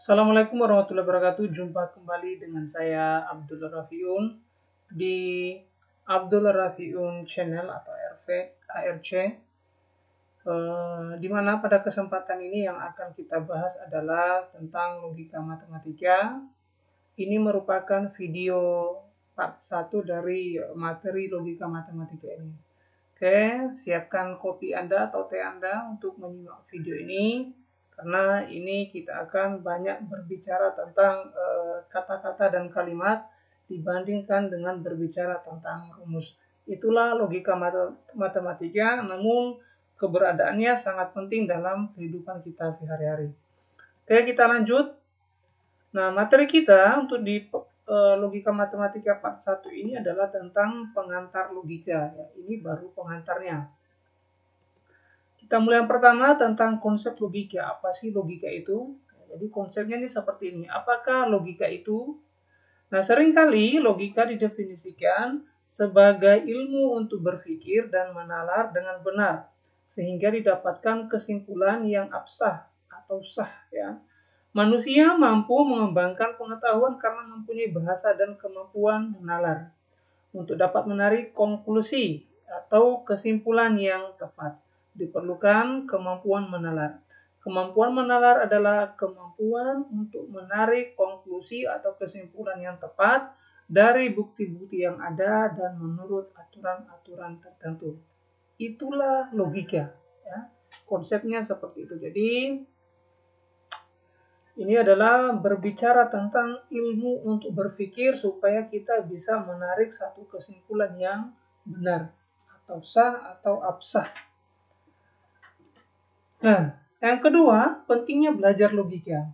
Assalamualaikum warahmatullahi wabarakatuh. Jumpa kembali dengan saya Abdul Rafiun di Abdul Rafiun Channel atau ARC. Di mana pada kesempatan ini yang akan kita bahas adalah tentang logika matematika. Ini merupakan video part 1 dari materi logika matematika ini. Oke, siapkan kopi Anda atau teh Anda untuk menyimak video ini. Karena ini kita akan banyak berbicara tentang kata-kata dan kalimat dibandingkan dengan berbicara tentang rumus. Itulah logika matematika, namun keberadaannya sangat penting dalam kehidupan kita sehari-hari. Oke, kita lanjut. Nah, materi kita untuk di logika matematika part 1 ini adalah tentang pengantar logika. Ya, ini baru pengantarnya. Kita mulai yang pertama tentang konsep logika. Apa sih logika itu? Jadi konsepnya ini seperti ini. Apakah logika itu? Nah, seringkali logika didefinisikan sebagai ilmu untuk berpikir dan menalar dengan benar, sehingga didapatkan kesimpulan yang absah atau sah. Ya. Manusia mampu mengembangkan pengetahuan karena mempunyai bahasa dan kemampuan menalar untuk dapat menarik konklusi atau kesimpulan yang tepat. Diperlukan kemampuan menalar. Kemampuan menalar adalah kemampuan untuk menarik konklusi atau kesimpulan yang tepat dari bukti-bukti yang ada dan menurut aturan-aturan tertentu. Itulah logika. Ya. Konsepnya seperti itu. Jadi, ini adalah berbicara tentang ilmu untuk berpikir supaya kita bisa menarik satu kesimpulan yang benar atau sah atau absah. Nah, yang kedua, pentingnya belajar logika.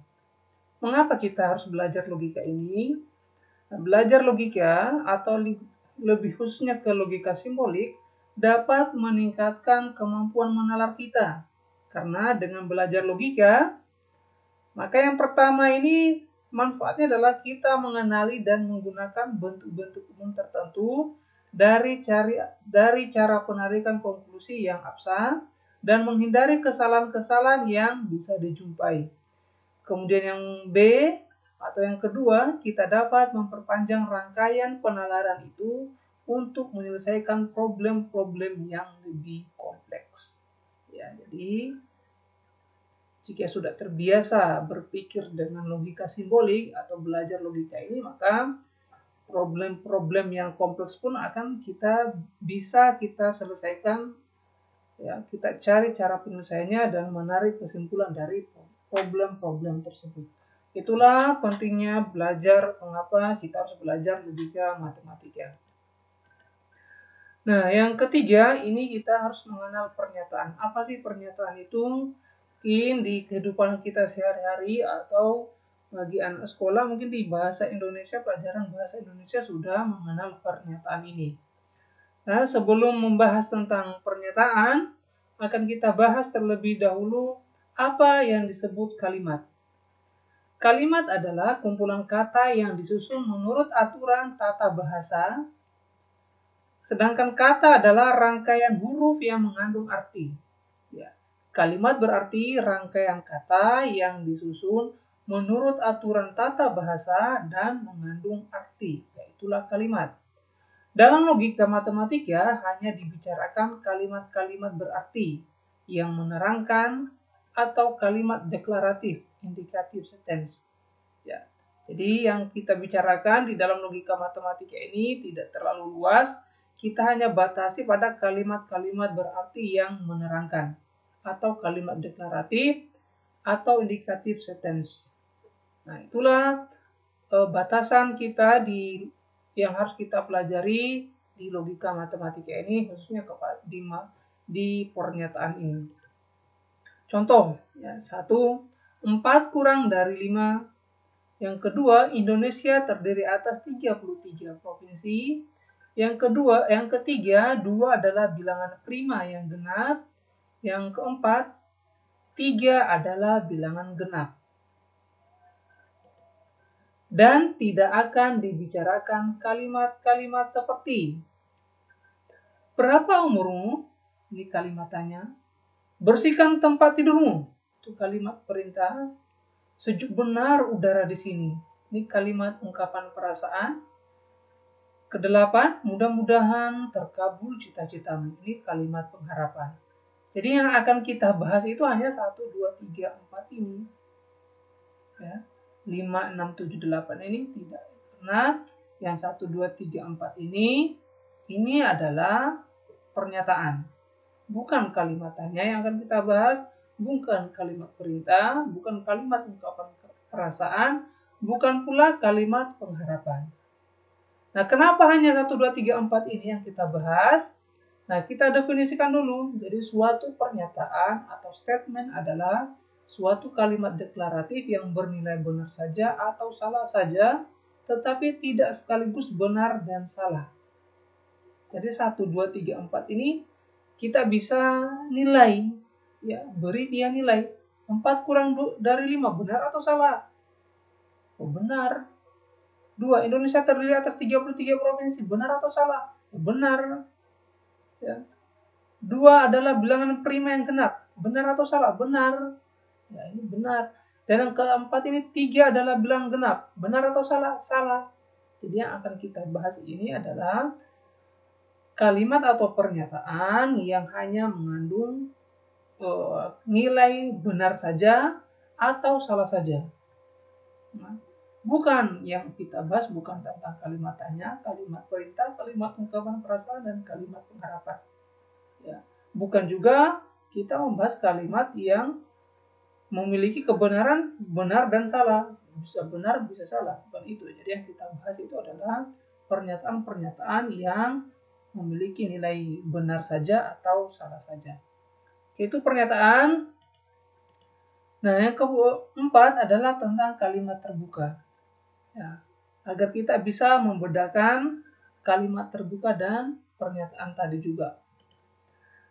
Mengapa kita harus belajar logika ini? Nah, belajar logika atau lebih khususnya ke logika simbolik dapat meningkatkan kemampuan menalar kita. Karena dengan belajar logika, maka yang pertama ini manfaatnya adalah kita mengenali dan menggunakan bentuk-bentuk umum tertentu dari cara penarikan konklusi yang absah dan menghindari kesalahan-kesalahan yang bisa dijumpai. Kemudian yang B atau yang kedua, kita dapat memperpanjang rangkaian penalaran itu untuk menyelesaikan problem-problem yang lebih kompleks. Ya, jadi jika sudah terbiasa berpikir dengan logika simbolik atau belajar logika ini, maka problem-problem yang kompleks pun akan bisa kita selesaikan. Ya, kita cari cara penyelesaiannya dan menarik kesimpulan dari problem-problem tersebut. Itulah pentingnya belajar, mengapa kita harus belajar logika matematika. Nah, yang ketiga, ini kita harus mengenal pernyataan. Apa sih pernyataan itu? Mungkin di kehidupan kita sehari-hari atau bagi anak sekolah mungkin di bahasa Indonesia, pelajaran bahasa Indonesia sudah mengenal pernyataan ini. Nah, sebelum membahas tentang pernyataan, akan kita bahas terlebih dahulu apa yang disebut kalimat. Kalimat adalah kumpulan kata yang disusun menurut aturan tata bahasa, sedangkan kata adalah rangkaian huruf yang mengandung arti. Ya. Kalimat berarti rangkaian kata yang disusun menurut aturan tata bahasa dan mengandung arti. Yaitulah kalimat. Dalam logika matematika hanya dibicarakan kalimat-kalimat berarti yang menerangkan atau kalimat deklaratif, indikatif sentence. Ya. Jadi yang kita bicarakan di dalam logika matematika ini tidak terlalu luas, kita hanya batasi pada kalimat-kalimat berarti yang menerangkan atau kalimat deklaratif atau indikatif sentence. Nah, itulah batasan kita yang harus kita pelajari di logika matematika ini, khususnya di pernyataan ini. Contoh, ya, 1, 4 kurang dari 5. Yang kedua, Indonesia terdiri atas 33 provinsi. Yang ketiga, 2 adalah bilangan prima yang genap. Yang keempat, 3 adalah bilangan genap. Dan tidak akan dibicarakan kalimat-kalimat seperti berapa umurmu? Ini kalimat tanya. Bersihkan tempat tidurmu. Itu kalimat perintah. Sejuk benar udara di sini. Ini kalimat ungkapan perasaan. Kedelapan, mudah-mudahan terkabul cita-citamu. Ini kalimat pengharapan. Jadi yang akan kita bahas itu hanya 1, 2, 3, 4 ini. Ya. 5, 6, 7, 8 ini tidak. Karena yang 1, 2, 3, 4 ini adalah pernyataan. Bukan kalimatannya yang akan kita bahas, bukan kalimat perintah, bukan kalimat ungkapan perasaan, bukan pula kalimat pengharapan. Nah, kenapa hanya 1, 2, 3, 4 ini yang kita bahas? Nah, kita definisikan dulu. Jadi, suatu pernyataan atau statement adalah suatu kalimat deklaratif yang bernilai benar saja atau salah saja, tetapi tidak sekaligus benar dan salah. Jadi 1, 2, 3, 4 ini kita bisa nilai, ya, beri dia nilai. 4 kurang dari 5 benar atau salah? Oh, benar. 2, Indonesia terdiri atas 33 provinsi, benar atau salah? Oh, benar. Ya. 2 adalah bilangan prima yang genap, benar atau salah? Benar. Ya, ini benar. Dan yang keempat ini 3 adalah bilangan genap, benar atau salah? Salah. Jadi yang akan kita bahas ini adalah kalimat atau pernyataan yang hanya mengandung nilai benar saja atau salah saja. Nah, bukan yang kita bahas bukan tentang kalimatannya, kalimat perintah, kalimat ungkapan perasaan, dan kalimat pengharapan. Ya. Bukan juga kita membahas kalimat yang memiliki kebenaran benar dan salah. Bisa benar, bisa salah. Bukan itu. Jadi yang kita bahas itu adalah pernyataan-pernyataan yang memiliki nilai benar saja atau salah saja. Itu pernyataan. Nah, yang keempat adalah tentang kalimat terbuka. Ya, agar kita bisa membedakan kalimat terbuka dan pernyataan tadi juga.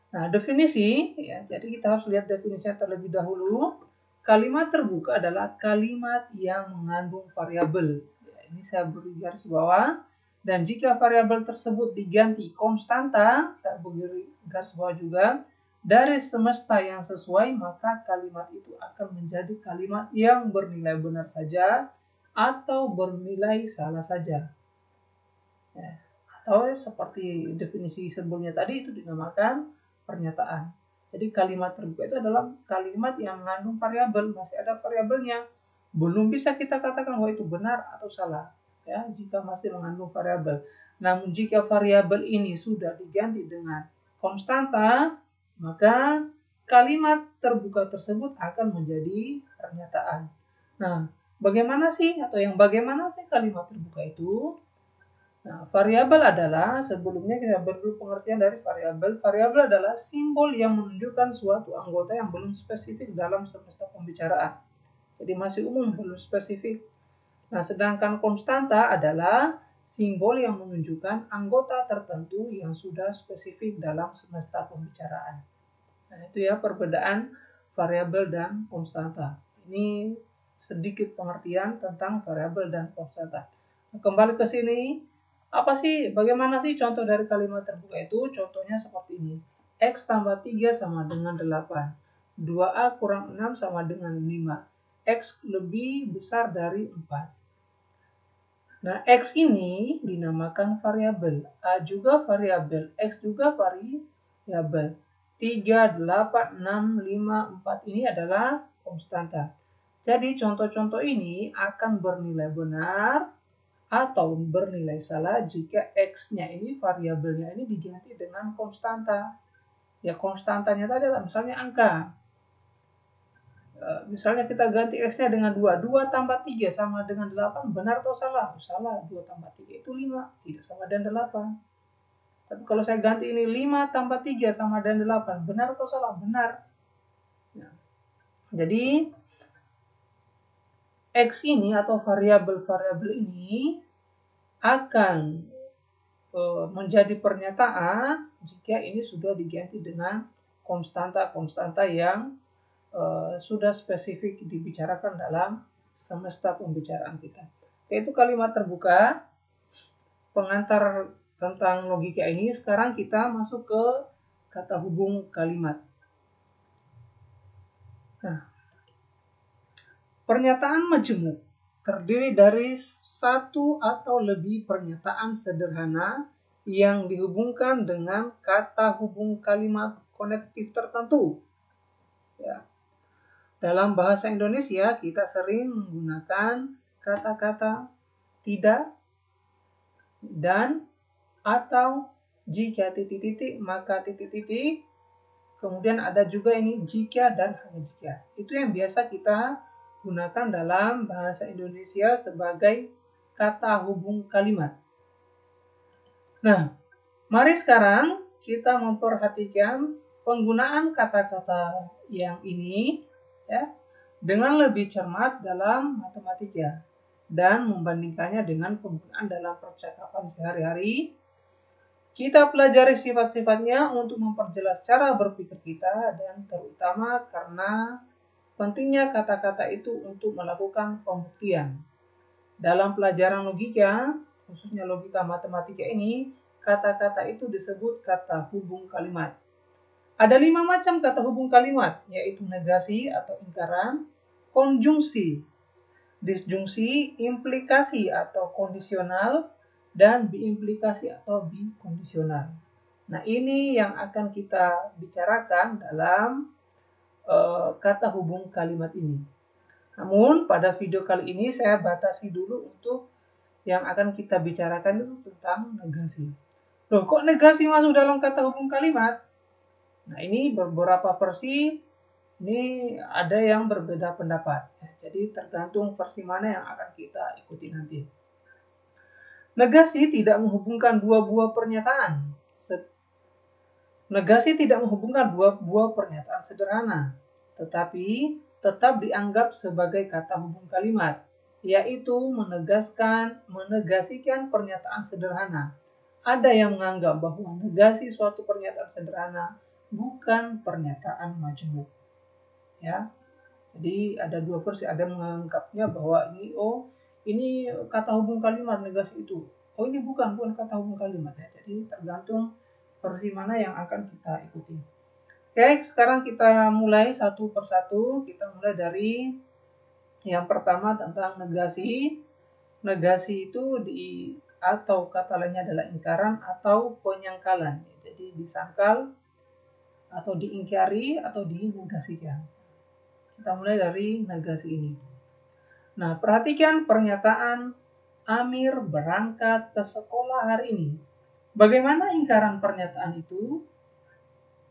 Nah, definisi, ya, jadi kita harus lihat definisinya terlebih dahulu. Kalimat terbuka adalah kalimat yang mengandung variabel. Ya, ini saya beri garis bawah. Dan jika variabel tersebut diganti konstanta, saya beri garis bawah juga, dari semesta yang sesuai, maka kalimat itu akan menjadi kalimat yang bernilai benar saja atau bernilai salah saja. Ya, atau seperti definisi sebelumnya tadi itu dinamakan pernyataan. Jadi kalimat terbuka itu adalah kalimat yang mengandung variabel, masih ada variabelnya. Belum bisa kita katakan bahwa itu benar atau salah, ya, jika masih mengandung variabel. Namun jika variabel ini sudah diganti dengan konstanta, maka kalimat terbuka tersebut akan menjadi pernyataan. Nah, bagaimana sih kalimat terbuka itu? Nah, variabel adalah, sebelumnya kita beri pengertian dari variabel. Variabel adalah simbol yang menunjukkan suatu anggota yang belum spesifik dalam semesta pembicaraan. Jadi masih umum, belum spesifik. Nah, sedangkan konstanta adalah simbol yang menunjukkan anggota tertentu yang sudah spesifik dalam semesta pembicaraan. Nah, itu ya perbedaan variabel dan konstanta. Ini sedikit pengertian tentang variabel dan konstanta. Nah, kembali ke sini, bagaimana sih contoh dari kalimat terbuka itu? Contohnya seperti ini. X tambah 3 sama dengan 8. 2A kurang 6 sama dengan 5. X lebih besar dari 4. Nah, X ini dinamakan variabel. A juga variabel. X juga variabel. 3, 8, 6, 5, 4 ini adalah konstanta. Jadi contoh-contoh ini akan bernilai benar atau bernilai salah jika X-nya ini, variabelnya ini diganti dengan konstanta. Ya, konstantanya tadi misalnya angka. Misalnya kita ganti X-nya dengan 2. 2 tambah 3 sama dengan 8. Benar atau salah? Salah. 2 tambah 3 itu 5. Tidak sama dengan 8. Tapi kalau saya ganti ini 5 tambah 3 sama dengan 8. Benar atau salah? Benar. Nah, jadi X ini atau variabel-variabel ini akan menjadi pernyataan jika ini sudah diganti dengan konstanta-konstanta yang sudah spesifik dibicarakan dalam semesta pembicaraan kita. Yaitu kalimat terbuka, pengantar tentang logika ini. Sekarang kita masuk ke kata hubung kalimat. Nah, Pernyataan majemuk terdiri dari satu atau lebih pernyataan sederhana yang dihubungkan dengan kata hubung kalimat konektif tertentu. Ya. Dalam bahasa Indonesia kita sering menggunakan kata-kata tidak, dan, atau, jika titik-titik maka titik-titik. Kemudian ada juga ini jika dan hanya jika. Itu yang biasa kita gunakan dalam bahasa Indonesia sebagai kata hubung kalimat. Nah, mari sekarang kita memperhatikan penggunaan kata-kata yang ini ya dengan lebih cermat dalam matematika dan membandingkannya dengan penggunaan dalam percakapan sehari-hari. Kita pelajari sifat-sifatnya untuk memperjelas cara berpikir kita dan terutama karena pentingnya kata-kata itu untuk melakukan pembuktian. Dalam pelajaran logika, khususnya logika matematika ini, kata-kata itu disebut kata hubung kalimat. Ada 5 macam kata hubung kalimat, yaitu negasi atau ingkaran, konjungsi, disjungsi, implikasi atau kondisional, dan biimplikasi atau bikondisional. Nah, ini yang akan kita bicarakan dalam kata hubung kalimat ini. Namun, pada video kali ini saya batasi dulu untuk yang akan kita bicarakan itu tentang negasi. Loh, kok negasi masuk dalam kata hubung kalimat? Nah, ini beberapa versi, ini ada yang berbeda pendapat. Jadi, tergantung versi mana yang akan kita ikuti nanti. Negasi tidak menghubungkan dua buah pernyataan. Negasi tidak menghubungkan dua buah pernyataan sederhana, tetapi tetap dianggap sebagai kata hubung kalimat, yaitu menegasikan pernyataan sederhana. Ada yang menganggap bahwa negasi suatu pernyataan sederhana bukan pernyataan majemuk. Ya. Jadi ada dua versi, ada yang menganggapnya bahwa ini kata hubung kalimat negasi itu. Oh, ini bukan kata hubung kalimat ya. Jadi tergantung versi mana yang akan kita ikuti. Oke, sekarang kita mulai satu persatu. Kita mulai dari yang pertama tentang negasi. Negasi itu atau kata lainnya adalah ingkaran atau penyangkalan. Jadi disangkal atau diingkari atau dinegasikan. Kita mulai dari negasi ini. Nah, perhatikan pernyataan Amir berangkat ke sekolah hari ini. Bagaimana ingkaran pernyataan itu?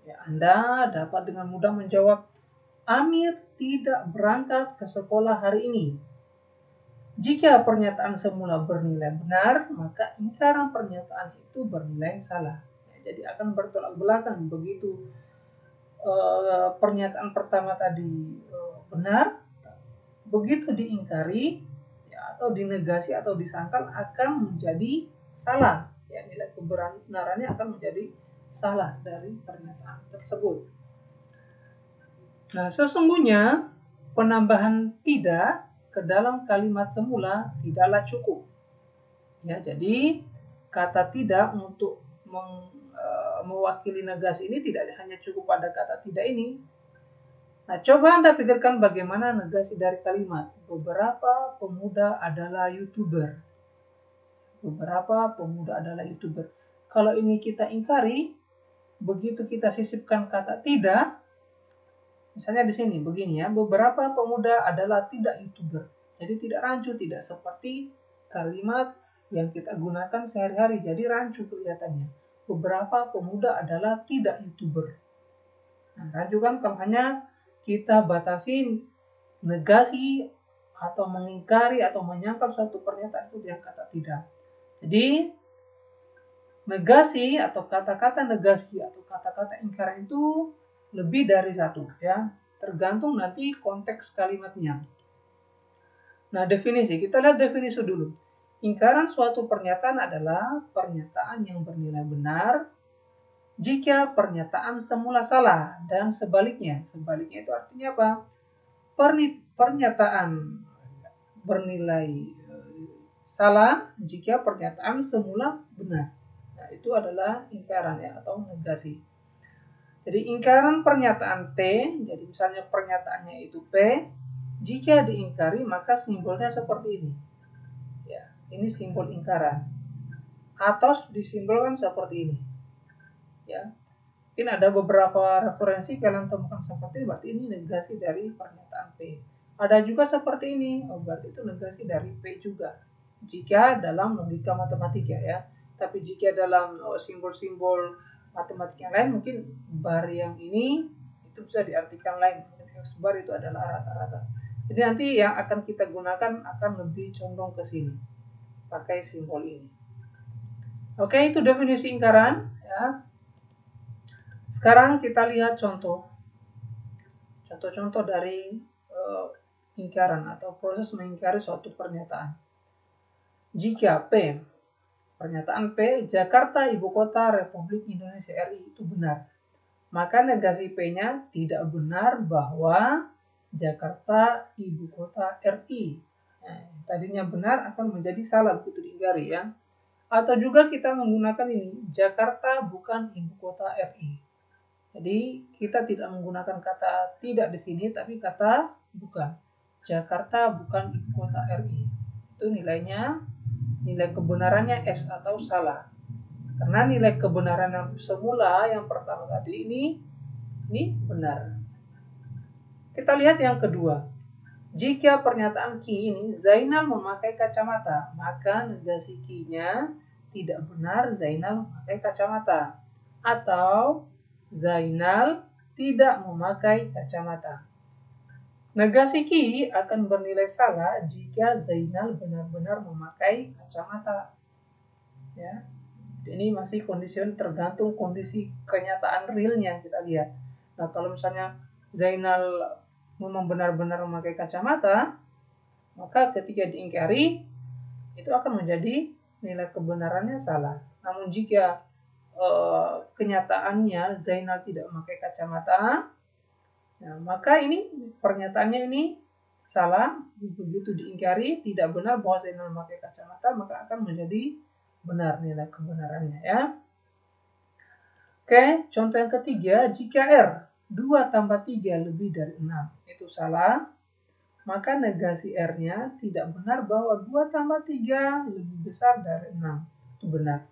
Ya, Anda dapat dengan mudah menjawab, Amir tidak berangkat ke sekolah hari ini. Jika pernyataan semula bernilai benar, maka ingkaran pernyataan itu bernilai salah. Ya, jadi akan bertolak belakang. Begitu pernyataan pertama tadi benar, begitu diingkari ya, atau dinegasi atau disangkal akan menjadi salah. Ya, nilai kebenarannya akan menjadi salah dari pernyataan tersebut. Nah, sesungguhnya penambahan tidak ke dalam kalimat semula tidaklah cukup. Ya, jadi kata tidak untuk mewakili negasi ini tidak hanya cukup pada kata tidak ini. Nah, coba Anda pikirkan bagaimana negasi dari kalimat beberapa pemuda adalah YouTuber. Beberapa pemuda adalah YouTuber. Kalau ini kita ingkari, begitu kita sisipkan kata tidak, misalnya di sini begini ya, beberapa pemuda adalah tidak YouTuber. Jadi tidak rancu, tidak seperti kalimat yang kita gunakan sehari-hari. Jadi rancu kelihatannya. Beberapa pemuda adalah tidak YouTuber. Nah, rancu kan kalau hanya kita batasi negasi atau mengingkari atau menyangkal suatu pernyataan itu dengan kata tidak. Jadi negasi atau kata-kata negasi atau kata-kata ingkaran itu lebih dari satu ya, tergantung nanti konteks kalimatnya. Nah, definisi, kita lihat definisi dulu. Ingkaran suatu pernyataan adalah pernyataan yang bernilai benar jika pernyataan semula salah dan sebaliknya. Sebaliknya itu artinya apa? Pernyataan bernilai salah jika pernyataan semula benar. Nah, itu adalah ingkaran ya atau negasi. Jadi ingkaran pernyataan P, jadi misalnya pernyataannya itu P, Jika diingkari maka simbolnya seperti ini. Ya, ini simbol ingkaran. Atau disimbolkan seperti ini. Ya. Mungkin ada beberapa referensi kalian temukan seperti ini, berarti ini negasi dari pernyataan P. Ada juga seperti ini, berarti itu negasi dari P juga. Jika dalam logika matematika ya. Tapi jika dalam simbol-simbol matematika yang lain, mungkin bar yang ini itu bisa diartikan lain. X bar itu adalah rata-rata. Jadi nanti yang akan kita gunakan akan lebih condong ke sini. Pakai simbol ini. Oke, itu definisi ingkaran ya. Sekarang kita lihat contoh-contoh dari ingkaran atau proses mengingkari suatu pernyataan. Jika P, pernyataan P, Jakarta Ibu Kota Republik Indonesia RI itu benar, maka negasi P-nya tidak benar bahwa Jakarta Ibu Kota RI. Nah, tadinya benar akan menjadi salah begitu diingkari ya. Atau juga kita menggunakan ini, Jakarta bukan Ibu Kota RI. Jadi kita tidak menggunakan kata tidak di sini, tapi kata bukan. Jakarta bukan ibu kota RI. Itu nilainya, nilai kebenarannya S atau salah. Karena nilai kebenaran yang semula yang pertama tadi ini benar. Kita lihat yang kedua. Jika pernyataan Q ini Zainal memakai kacamata, maka negasi Q-nya tidak benar Zainal memakai kacamata. Atau Zainal tidak memakai kacamata. Negasi Q akan bernilai salah jika Zainal benar-benar memakai kacamata. Ya. Ini masih tergantung kondisi kenyataan realnya kita lihat. Nah, kalau misalnya Zainal memang benar-benar memakai kacamata, maka ketika diingkari itu akan menjadi nilai kebenarannya salah. Namun jika kenyataannya Zainal tidak memakai kacamata, nah, maka ini pernyataannya ini salah. Begitu diingkari tidak benar bahwa Zainal memakai kacamata, maka akan menjadi benar nilai kebenarannya ya. Oke, contoh yang ketiga, jika R 2 tambah 3 lebih dari 6 itu salah, maka negasi R-nya tidak benar bahwa 2 tambah 3 lebih besar dari 6. Itu benar.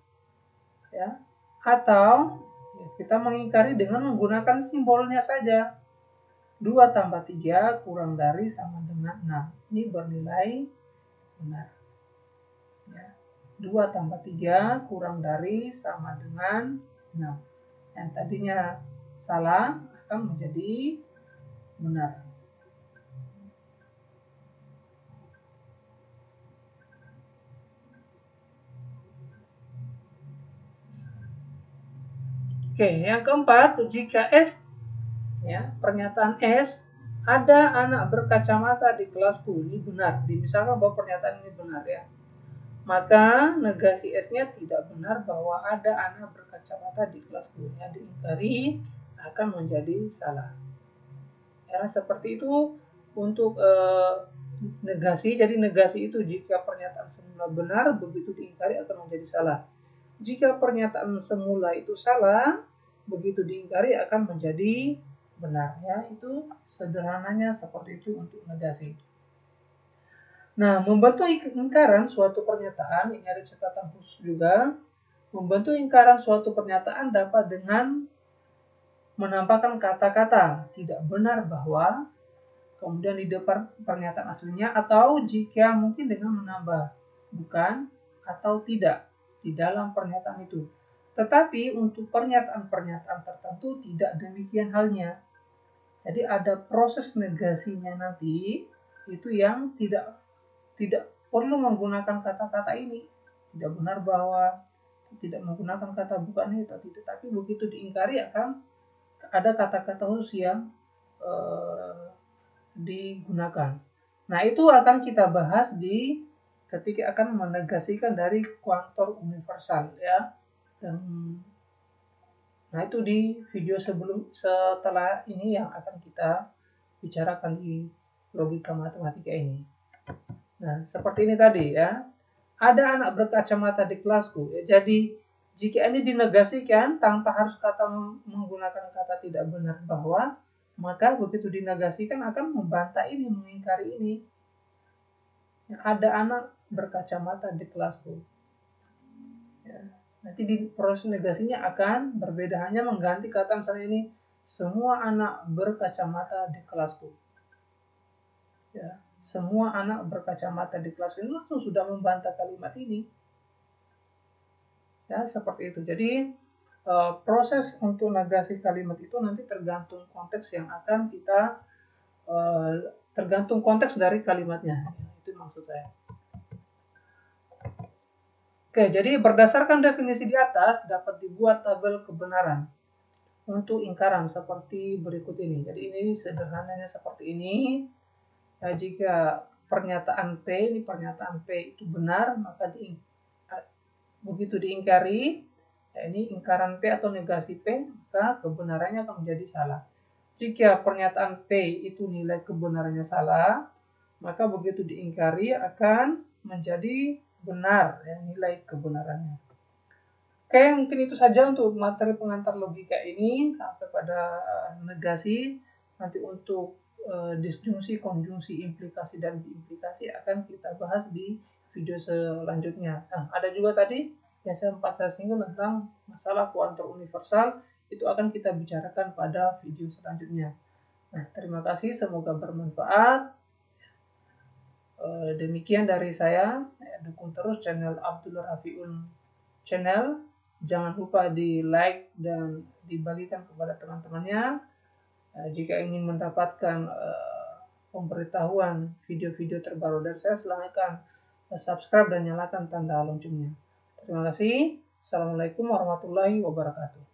Ya. Atau kita mengingkari dengan menggunakan simbolnya saja. 2 tambah 3 kurang dari sama dengan 6. Ini bernilai benar. Ya. 2 tambah 3 kurang dari sama dengan 6. Yang tadinya salah akan menjadi benar. Oke, yang keempat, jika S, ya, pernyataan S, ada anak berkacamata di kelasku, ini benar. Misalkan bahwa pernyataan ini benar ya. Maka negasi S-nya tidak benar bahwa ada anak berkacamata di kelasku. Yang diingkari akan menjadi salah. Ya, seperti itu untuk negasi. Jadi negasi itu jika pernyataan semula benar, begitu diingkari akan menjadi salah. Jika pernyataan semula itu salah, begitu diingkari akan menjadi benar ya. Itu sederhananya seperti itu untuk negasi. Nah, membantu ingkaran suatu pernyataan, ini ada catatan khusus juga. Membantu ingkaran suatu pernyataan dapat dengan menambahkan kata-kata tidak benar bahwa, kemudian di depan pernyataan aslinya, atau jika mungkin dengan menambah bukan atau tidak di dalam pernyataan itu. Tetapi untuk pernyataan-pernyataan tertentu tidak demikian halnya. Jadi ada proses negasinya nanti itu yang tidak perlu menggunakan kata-kata ini. Tidak benar bahwa, tidak menggunakan kata bukan itu, tapi begitu diingkari akan ada kata-kata khusus yang digunakan. Nah, itu akan kita bahas di ketika akan menegasikan dari kuantor universal ya. Dan nah, itu di video setelah ini yang akan kita bicarakan di logika matematika ini. Nah, seperti ini tadi ya. Ada anak berkacamata di kelasku. Ya, jadi jika ini dinegasikan tanpa harus menggunakan kata tidak benar bahwa, maka begitu dinegasikan akan membantah ini, mengingkari ini. Ada anak berkacamata di kelasku. Ya. Nanti di proses negasinya akan berbeda, hanya mengganti kata misalnya ini, semua anak berkacamata di kelasku. Ya. Semua anak berkacamata di kelasku, ini langsung sudah membantah kalimat ini. Ya, seperti itu. Jadi proses untuk negasi kalimat itu nanti tergantung konteks yang akan kita tergantung konteks dari kalimatnya. Itu maksud saya. Oke, jadi berdasarkan definisi di atas dapat dibuat tabel kebenaran untuk ingkaran seperti berikut ini. Jadi ini sederhananya seperti ini. Ya, jika pernyataan P itu benar, maka begitu diingkari, ya ini ingkaran P atau negasi P, maka kebenarannya akan menjadi salah. Jika pernyataan P itu nilai kebenarannya salah, maka begitu diingkari akan menjadi benar, ya, nilai kebenarannya. Oke, mungkin itu saja untuk materi pengantar logika ini sampai pada negasi. Nanti untuk disjungsi, konjungsi, implikasi, dan diimplikasi akan kita bahas di video selanjutnya. Nah, ada juga tadi yang saya singgung tentang masalah kuantum universal, itu akan kita bicarakan pada video selanjutnya. Nah, terima kasih, semoga bermanfaat. Demikian dari saya, dukung terus channel Abdul Rafiul Channel. Jangan lupa di like dan dibagikan kepada teman-temannya. Jika ingin mendapatkan pemberitahuan video-video terbaru dari saya, silahkan subscribe dan nyalakan tanda loncengnya. Terima kasih. Assalamualaikum warahmatullahi wabarakatuh.